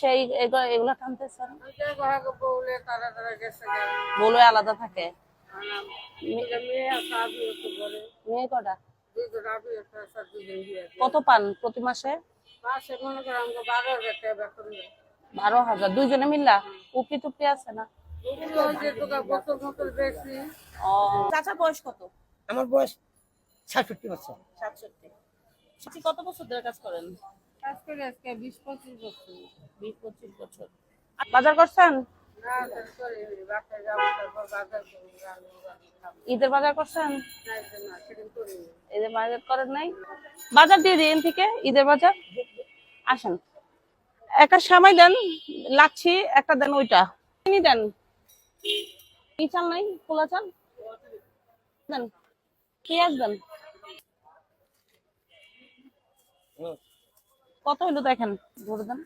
সেই এগুলা টানতেছেন বলে আলাদা থাকে। মেয়ে কটা? কত পান প্রতি মাসে? 12,000 দুইজনে মিল্লা? উকি টুকি আছে না? চাচা বয়স কত? আমার বয়স ৬৭ বছর। 67। কত বছর ধরে কাজ করেন? কাজ করে আজকে 20-25 বছর। 20-25 বছর। বাজার করছেন? ঈদের বাজার করছেন? ঈদের বাজার করেন নাই? বাজার দিয়ে দিন থেকে ঈদের বাজার। আসেন একটা সময় দেন, লাচ্ছি একটা দেন, ওইটা চিনি দেন। কি চাল নাই? খোলা চাল দেন, পেঁয়াজ দেন। কত হইলো দেখেন, ধরে দেন।